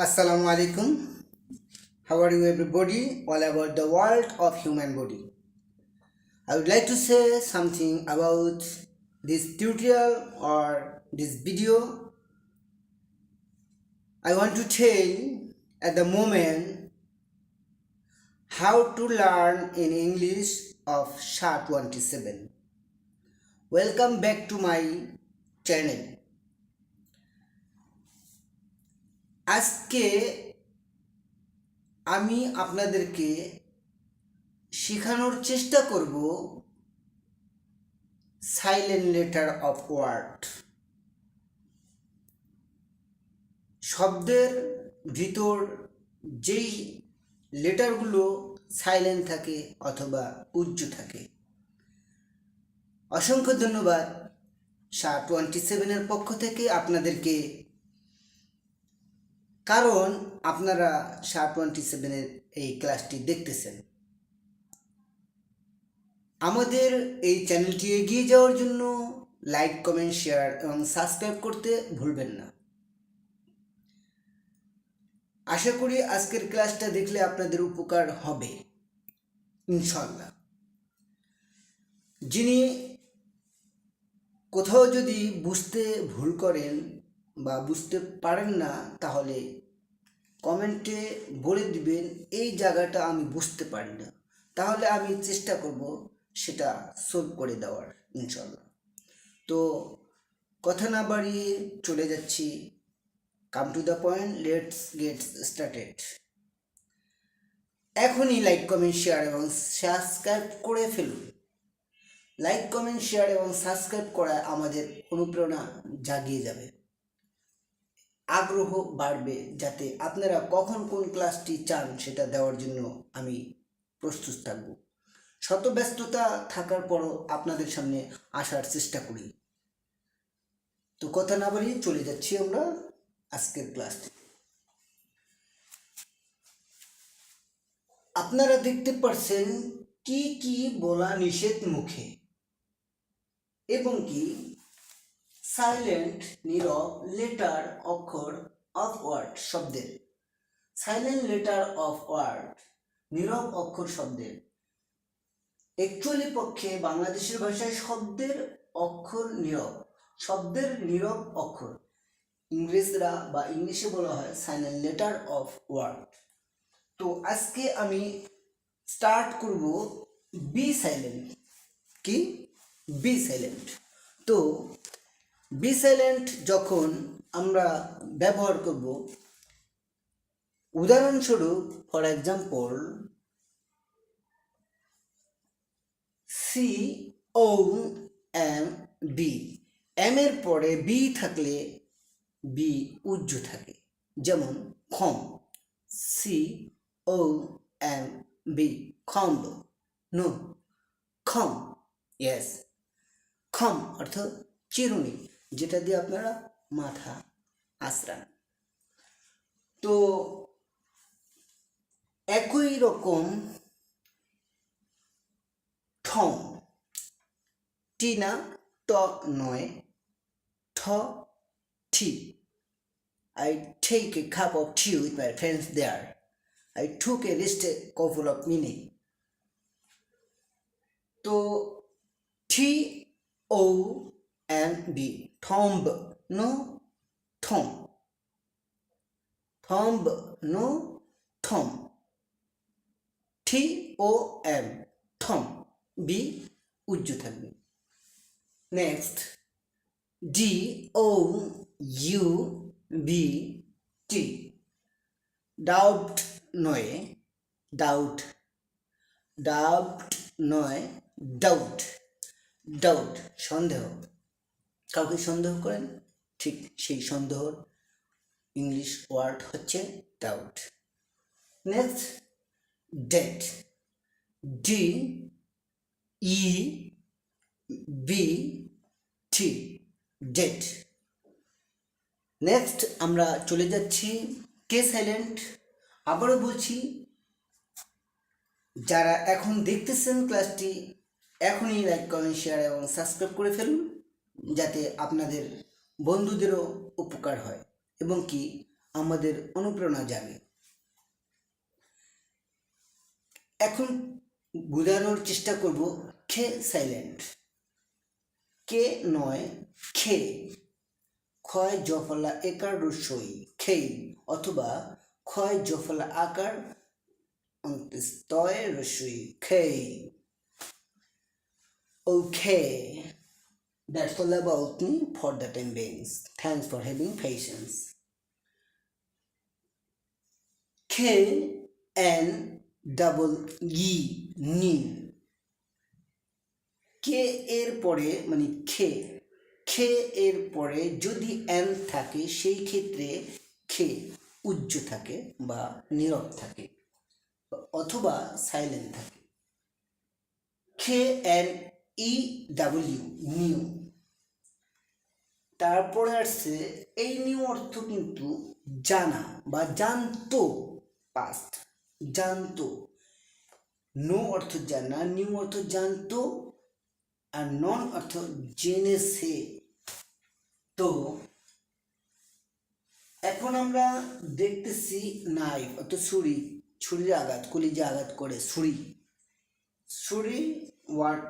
Assalamu alaikum. How are you everybody all about the world of human body? I would like to say something about this tutorial or this video. I want to tell at the moment how to learn in English of SHA-27. Welcome back to my channel. আজকে আমি আপনাদেরকে শেখানোর চেষ্টা করব silent letter of word. শব্দের ভিতর যেই লেটারগুলো silent থাকে অথবা উজ্জ থাকে। অসংখ্য ধন্যবাদ SHA-27 পক্ষ থেকে আপনাদেরকে, কারণ আপনারা SHA-27 এই ক্লাসটি দেখতেছেন। আমাদের এই চ্যানেলটি এগিয়ে যাওয়ার জন্য লাইক, কমেন্ট, শেয়ার এবং সাবস্ক্রাইব করতে ভুলবেন না। আশা করি আজকের ক্লাসটা দেখলে আপনাদের উপকার হবে ইনশাল্লাহ। যিনি কোথাও যদি বুঝতে ভুল করেন বা বুঝতে পারেন না, তাহলে কমেন্টে বলে দিবেন এই জায়গাটা আমি বুঝতে পারি না, তাহলে আমি চেষ্টা করব সেটা সলভ করে দেওয়ার ইনশাল্লাহ। তো কথা না বাড়িয়ে চলে যাচ্ছি, come to the point, let's get started. এখনই লাইক, কমেন্ট, শেয়ার এবং সাবস্ক্রাইব করে ফেলুন। লাইক, কমেন্ট, শেয়ার এবং সাবস্ক্রাইব করা আমাদের অনুপ্রেরণা জাগিয়ে যাবে, আগ্রহ বাড়বে, যাতে আপনারা কখন কোন ক্লাসটি চান সেটা দেওয়ার জন্য আমি প্রস্তুত থাকব। শত ব্যস্ততা থাকার পরও আপনাদের সামনে আসার চেষ্টা করি। তো কথা না বলি চলে যাচ্ছি আমরা আজকের ক্লাসটি। আপনারা দেখতে পাচ্ছেন কি কি বলা নিষেধ মুখে, এবং কি সাইলেন্ট নীরব লেটার অক্ষর অফ ওয়ার্ড শব্দের, সাইলেন্ট লেটার অফ ওয়ার্ড নীরব অক্ষর শব্দের। অ্যাকচুয়ালি পক্ষে বাংলাদেশের ভাষায় শব্দের অক্ষর নীরব, শব্দের নীরব অক্ষর ইংরেজরা বা ইংলিশে বলা হয় সাইলেন্ট লেটার অফ ওয়ার্ড। তো আজকে আমি স্টার্ট করব বি সাইলেন্ট। কি? B silent. তো বি সাইলেন্ট যখন আমরা ব্যবহার করব, উদাহরণস্বরূপ ফর এক্সাম্পল COMB, এম এর পরে বি থাকলে বি উজ্জ থাকে, যেমন খম, COMB, খম্ব। নো, খম, ইয়েস, খম অর্থ চিরুনি, যেটা দিয়ে আপনারা মাথা আঁচড়ান। তো একই রকম ঠম, টি না, ট নয়, ঠ, টি। I take a cup of tea with my friends there. I took a list a couple of minutes. তো TOMB, thomb, no, thom, thomb, no, thom, TOM, thom, B উজ্জ থাকবে। নেক্সট DOUBT, ডাউট নয়, doubt, doubt নয়, doubt, doubt সন্দেহ। কাউকে সন্দেহ করেন, ঠিক সেই সন্দেহর ইংলিশ ওয়ার্ড হচ্ছে doubt. Next debt, DEBT, debt. Next আমরা চলে যাচ্ছি কে সাইলেন্ট। আবারও বলছি, যারা এখন দেখতেছেন ক্লাসটি, এখনই লাইক, কমেন্ট, শেয়ার এবং সাবস্ক্রাইব করে ফেলুন, যাতে আপনাদের বন্ধুদেরও উপকার হয় এবং কি আমাদের অনুপ্রেরণা জাগে। এখন বোঝানোর চেষ্টা করব খে সাইলেন্ট, কে নয় খে, ক্ষয় জফলা একার রসই খেই, অথবা ক্ষয় জফলা আকার স্তয় রসই খেই। Okay, that's all about me for the time beings. Thanks for having patience. K N double E নি, কে এর পরে মানে খে এর পরে যদি এন থাকে সেই ক্ষেত্রে খে উজ্জ থাকে বা নীরব থাকে অথবা সাইলেন্ট থাকে। খে এন ই ডাব্লিউ নিউ, তারপরে আসছে এই নিউ অর্থ কিন্তু জানা বা জানতো, পাস্ট জানতো। নো অর্থ জানা, নিউ অর্থ জানতো, আর নন অর্থ জেনেছে। তো এখন আমরা দেখতেছি নাইফ অর্থ ছুরি, ছুরির আঘাত, কলিজা আঘাত করে ছুরি, ছুরি ওয়ার্ড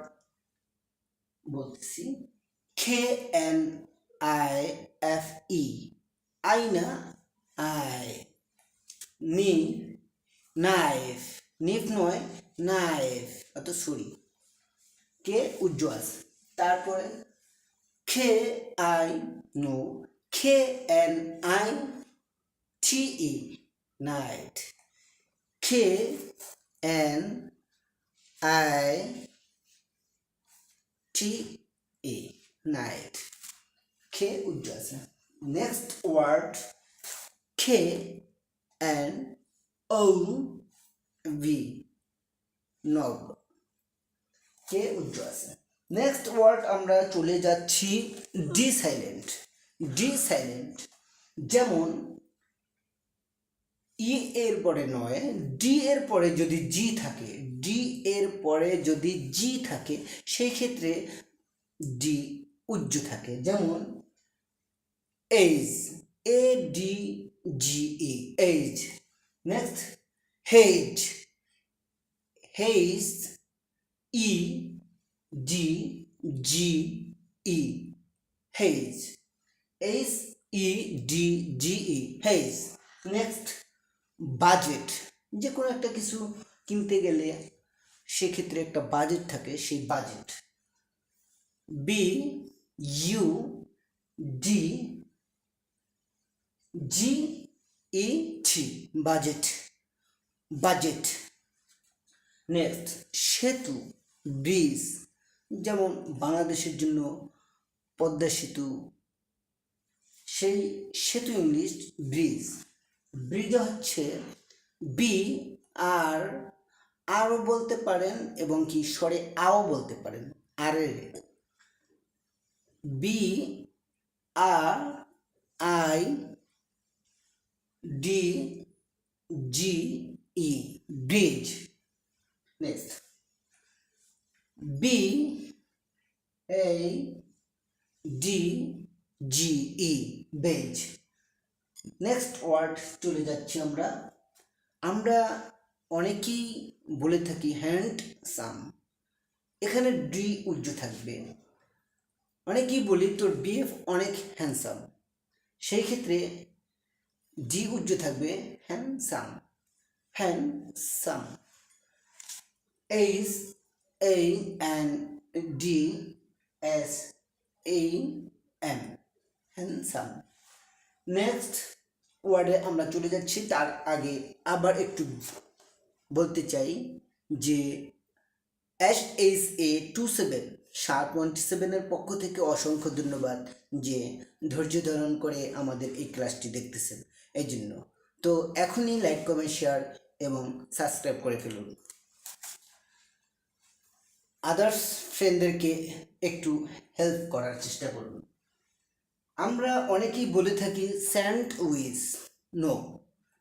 বলতেছি খে এন আই এফ ই, আইনা আই, নি নাইফ, নিফ নয় নাইফ অত ছুরি, কে উজ্জ্বল। তারপরে K I no, K N I T E knight, K N I T E knight, K উজ্জ্বল। Next word K N O B knob, K উজ্জ্বল। Next word আমরা চলে যাচ্ছি ডি সাইলেন্ট। ডি সাইলেন্ট যেমন ই এর পরে নয়, ডি এর পরে যদি জি থাকে, ডি এর পরে যদি জি থাকে সেই ক্ষেত্রে ডি উজ্জ থাকে। যেমন এইজ, এ ডি জি ই এইজ। নেক্সট হেজ, হেজ ই ডি জি ই hedge, H E D G ই হেজ। নেক্সট বাজেট, যে কোনো একটা কিছু কিনতে গেলে সেক্ষেত্রে একটা বাজেট থাকে, সেই budget. B U D G E T budget, budget. Next সেতু, ব্রিজ, যেমন বাংলাদেশের জন্য পদ্মা সেতু, সেই সেতু ইংলিশ ব্রিজ। ব্রিজ হচ্ছে বি আর আরও বলতে পারেন এবং কি স্বরে আও বলতে পারেন, আরের, B R I D G E bridge. Next B A D G E badge. Next word চলে যাচ্ছি আমরা, আমরা অনেকেই বলে থাকি হ্যান্ডসাম, এখানে ডি উজ্জ থাকবে। অনেকেই বলি তোর বিএফ অনেক হ্যান্ডসাম, সেই ক্ষেত্রে ডি উজ্জ থাকবে handsome, handsome. H A N D S A M, handsome. Next ওয়ার্ডে আমরা চলে যাচ্ছি, তার আগে আবার একটু বলতে চাই যে SA27 717 পক্ষ থেকে অসংখ্য ধন্যবাদ যে ধৈর্য ধারণ করে আমাদের এই ক্লাসটি দেখতেছেন এই জন্য। তো এখনই লাইক কমেন্ট শেয়ার এবং সাবস্ক্রাইব করে ফেলুন, আদার্স ফ্রেন্ডদেরকে একটু হেল্প করার চেষ্টা করুন। আমরা অনেকেই বলে থাকি স্যান্ডউইচ, নো,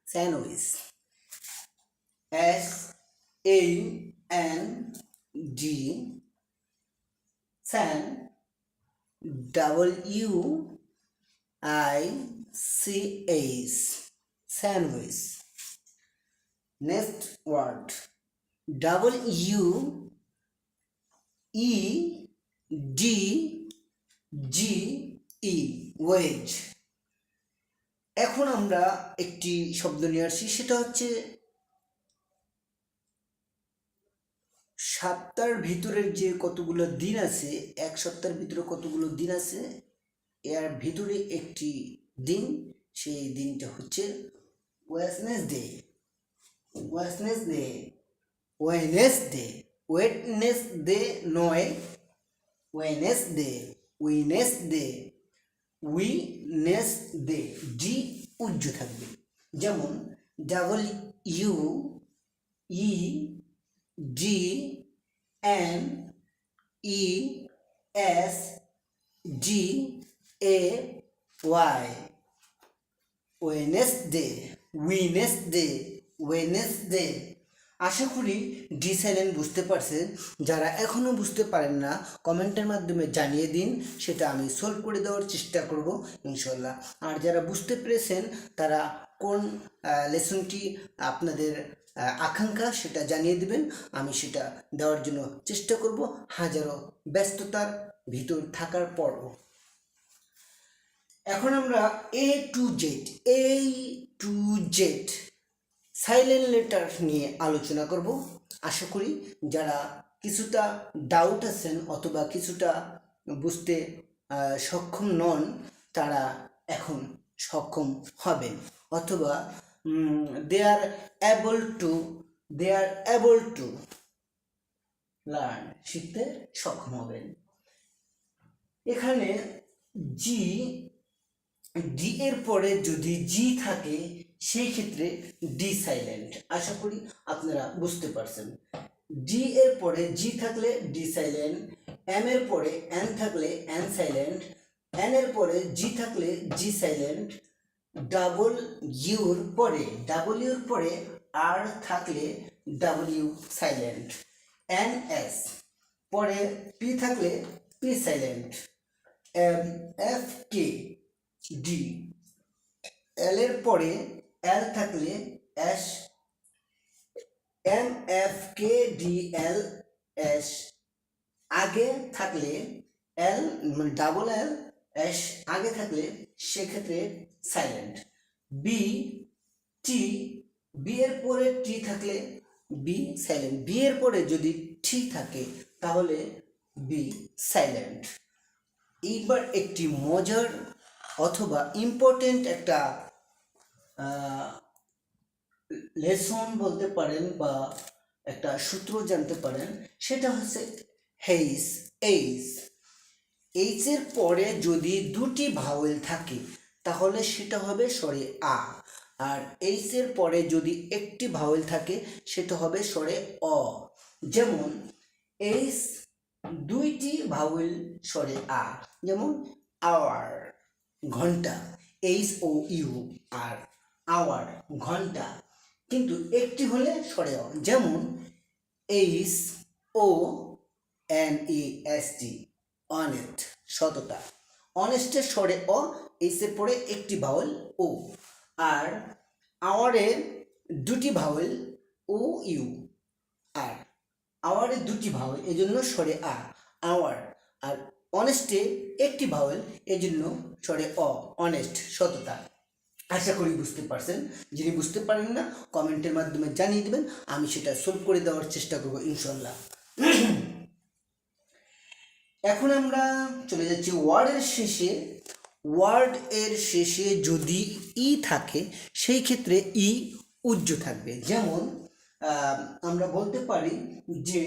স্যান্ডউইচ, SAND স্যান WICH sandwich. Next word double U E D G E, wedge. এখন আমরা একটি শব্দ নিয়ে আসছি, সেটা হচ্ছে সপ্তাহের ভিতরের যে কতগুলো দিন আছে, এক সপ্তাহের ভিতরে কতগুলো দিন আছে, এর ভিতরে একটি দিন, সেই দিনটা হচ্ছে ওয়েডনেসডে। ওয়েডনেসডে, ওয়েডনেসডে, ওয়েডনেসডে নয়, ওয়েডনেসডে, ওয়েডনেসডে, উইনেসডে, ডি উজ্জ থাকবে। যেমন double U E D N E S D A Y, Wednesday, Wednesday, Wednesday. আশা করি ডি সাইলেন্ট বুঝতে পারছেন। যারা এখনও বুঝতে পারেন না কমেন্টের মাধ্যমে জানিয়ে দিন, সেটা আমি সলভ করে দেওয়ার চেষ্টা করব ইনশাল্লাহ। আর যারা বুঝতে পেরেছেন তারা কোন লেসনটি আপনাদের আকাঙ্ক্ষা সেটা জানিয়ে দেবেন, আমি সেটা দেওয়ার জন্য চেষ্টা করব হাজারো ব্যস্ততার ভিতর থাকার পরও। এখন আমরা এ টু জেড সাইলেন্ট লেটার নিয়ে আলোচনা করব। আশা করি যারা কিছুটা ডাউট আছেন অথবা কিছুটা বুঝতে সক্ষম নন, তারা এখন সক্ষম হবেন, অথবা দে আর এবল টু লার্ন, শিখতে সক্ষম হবেন। এখানে ডি এর পরে যদি জি থাকে সেই ক্ষেত্রে ডি সাইলেন্ট। আশা করি আপনারা বুঝতে পারছেন। ডি এর পরে জি থাকলে ডি সাইলেন্ট, এম এর পরে এন থাকলে এন সাইলেন্ট, এন এর পরে জি থাকলে জি সাইলেন্ট, ডাবল ইউর পরে আর থাকলে ডাব্লিউ সাইলেন্ট, এন এস পরে পি থাকলে P silent, M F K D, L এর পরে এল থাকলে S, M F K D L S আগে থাকলে এল মানে ডাবল এল এস আগে থাকলে সেক্ষেত্রে সাইলেন্ট, বি টি, বি এর পরে টি থাকলে বি সাইলেন্ট, বি এর পরে যদি টি থাকে তাহলে বি সাইলেন্ট। এইবার একটি মজার অথবা ইম্পর্টেন্ট একটা লেসন বলতে পারেন বা একটা সূত্র জানতে পারেন, সেটা হচ্ছে এইচ। এইচ এর পরে যদি দুটি ভাওয়েল থাকে তাহলে সেটা হবে স্বরে আ, আর এইচ এর পরে যদি একটি ভাওয়েল থাকে সেটা হবে স্বরে অ। যেমন এইচ দুইটি ভাওয়েল স্বরে আ, যেমন আওয়ার, ঘন্টা, H O U, R hour, ঘন্টা, কিন্তু একটি হলে স্বরে অ, যেমন H O N E S T, honest, সততা। অনেস্টের স্বরে অ, এইচের পরে একটি ভাওয়েল ও, আর আওয়ারের দুটি ভাওয়েল ও ইউ, আর আওয়ারের দুটি ভাওয়েল এজন্য স্বরে আ, আওয়ার, আর অনেস্টে একটি ভাওয়েল এজন্য স্বরে অ, অনেস্ট, সততা। আশা করি বুঝতে পারছেন। যিনি বুঝতে পারেন না কমেন্টের মাধ্যমে জানিয়ে দেবেন, আমি সেটা সলভ করে দেওয়ার চেষ্টা করব ইনশাল্লাহ। এখন আমরা চলে যাচ্ছি ওয়ার্ডের শেষে। ওয়ার্ড এর শেষে যদি ই থাকে সেই ক্ষেত্রে ই উজ্জ থাকবে। যেমন আমরা বলতে পারি যে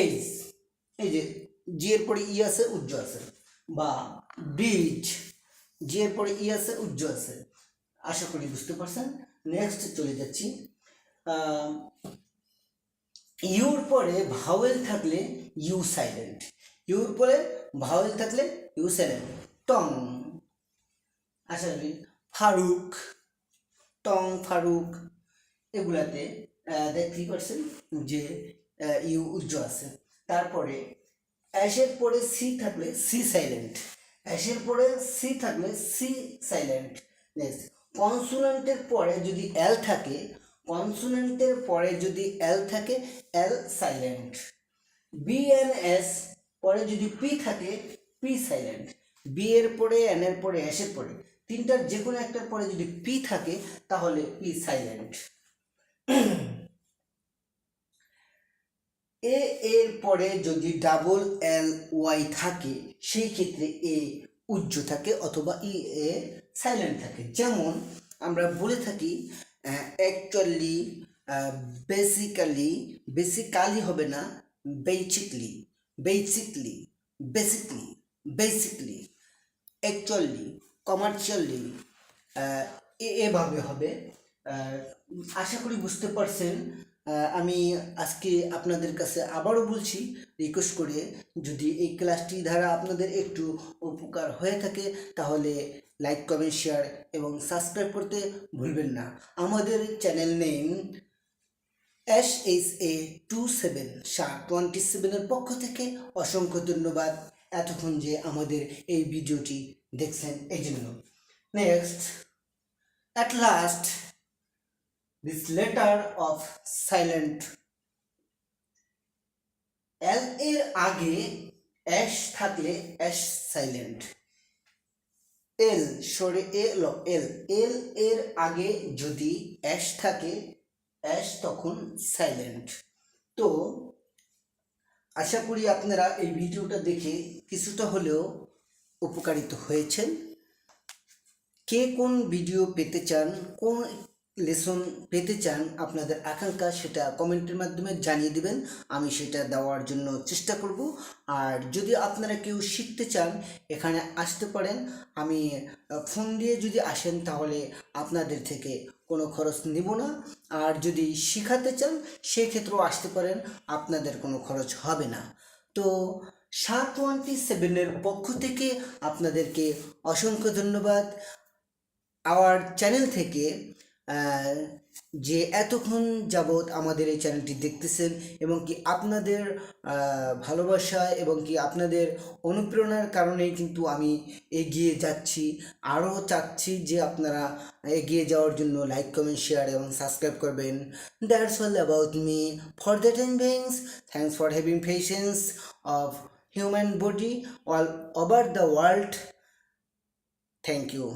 এইজ, এই যে জি এর পরে ই আছে উজ্জ আছে, বা ব্রিজ, জি এর পরে ই আছে উজ্জ আছে। আশা করি বুঝতে পারছেন। নেক্সট চলে যাচ্ছি, ইউর পরে ভাওয়েল থাকলে ইউ সাইলেন্ট, ইউর পরে ভাওয়েল থাকলে ইউ সাইলেন্ট। টং, আশা করি ফারুক, টং, ফারুক, এগুলাতে দেখতেই পারছেন যে ইউ উজ্জ আছে। তারপরে অ্যাশের পরে সি থাকলে সি সাইলেন্ট, অ্যাশের পরে সি থাকলে সি সাইলেন্ট। নেক্সট কনসোনেন্টের পরে যদি এল থাকে, কনসোনেন্টের পরে যদি এল থাকে, এল সাইলেন্ট। বি এন এস পরে যদি পি থাকে, পি সাইলেন্ট। বি এর পরে, এন এর পরে, এস এর পরে, তিনটার যে কোনো একটার পরে যদি পি থাকে তাহলে পি সাইলেন্ট। এ এর পরে যদি ডাবল এল ওয়াই থাকে সেই ক্ষেত্রে এ উজ্জ্ব থাকে অথবা ই এ সাইলেন্ট থাকে। যেমন আমরা বলে থাকি অ্যাকচুয়ালি, বেসিক্যালি, বেসিক্যালি হবে না, basically, basically, basically, basically, actually, commercially, এভাবে হবে। আশা করি বুঝতে পারছেন। আমি আজকে আপনাদের কাছে আবারও বলছি, রিকোয়েস্ট করে, যদি এই ক্লাসটি দ্বারা আপনাদের একটু উপকার হয়ে থাকে তাহলে লাইক, কমেন্ট, শেয়ার এবং সাবস্ক্রাইব করতে ভুলবেন না। আমাদের চ্যানেল নেম SA27 এর পক্ষ থেকে অসংখ্য ধন্যবাদ এতক্ষণ যে আমাদের এই ভিডিওটি দেখছেন এই জন্য। Next, at last, this letter of silent, এল এর আগে এস থাকলে এস সাইলেন্ট। এল সরে এল, এল এল এর আগে যদি এস থাকে, এস তখন সাইলেন্ট। তো আশা করি আপনারা এই ভিডিওটা দেখে কিছুটা হলেও উপকারিত হয়েছেন। কে কোন ভিডিও পেতে চান, কোন লেসন পেতে চান, আপনাদের আকাঙ্ক্ষা সেটা কমেন্টের মাধ্যমে জানিয়ে দেবেন, আমি সেটা দেওয়ার জন্য চেষ্টা করব। আর যদি আপনারা কেউ শিখতে চান এখানে আসতে পারেন। আমি ফোন দিয়ে যদি আসেন তাহলে আপনাদের থেকে কোনো খরচ নেব না। আর যদি শেখাতে চান সেই ক্ষেত্রেও আসতে পারেন, আপনাদের কোনো খরচ হবে না। তো 727 পক্ষ থেকে আপনাদেরকে অসংখ্য ধন্যবাদ। আমার চ্যানেল থেকে যে এতক্ষণ যাবৎ আমাদের এই চ্যানেলটি দেখতেছেন এবং কি আপনাদের ভালোবাসা এবং কি আপনাদের অনুপ্রেরণার কারণেই কিন্তু আমি এগিয়ে যাচ্ছি। আরও চাচ্ছি যে আপনারা এগিয়ে যাওয়ার জন্য লাইক, কমেন্ট, শেয়ার এবং সাবস্ক্রাইব করবেন। That's all about me for the time beings. Thanks for having patience of human body all over the world. Thank you.